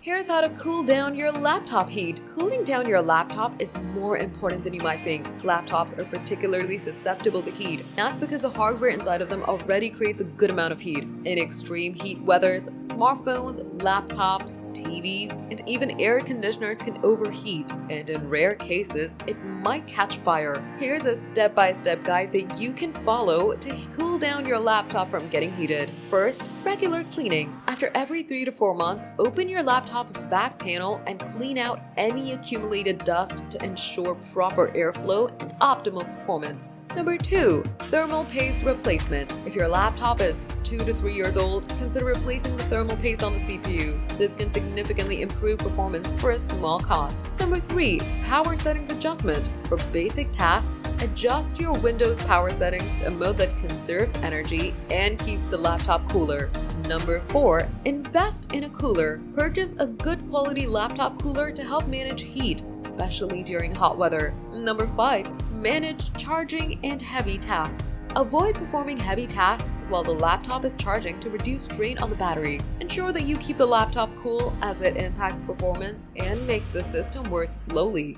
Here's how to cool down your laptop heat. Cooling down your laptop is more important than you might think. Laptops are particularly susceptible to heat. That's because the hardware inside of them already creates a good amount of heat. In extreme heat weathers, smartphones, laptops, TVs, and even air conditioners can overheat, and in rare cases, it might catch fire. Here's a step-by-step guide that you can follow to cool down your laptop from getting heated. First, regular cleaning. After every 3 to 4 months, open your laptop's back panel and clean out any accumulated dust to ensure proper airflow and optimal performance. Number 2. Thermal paste replacement. If your laptop is 2 to 3 years old, consider replacing the thermal paste on the CPU. This can significantly improve performance for a small cost. Number 3. Power settings adjustment. For basic tasks, adjust your Windows power settings to a mode that conserves energy and keeps the laptop cooler. Number 4. Invest in a cooler. Purchase a good quality laptop cooler to help manage heat, especially during hot weather. Number 5. Manage charging and heavy tasks. Avoid performing heavy tasks while the laptop is charging to reduce strain on the battery. Ensure that you keep the laptop cool as it impacts performance and makes the system work slowly.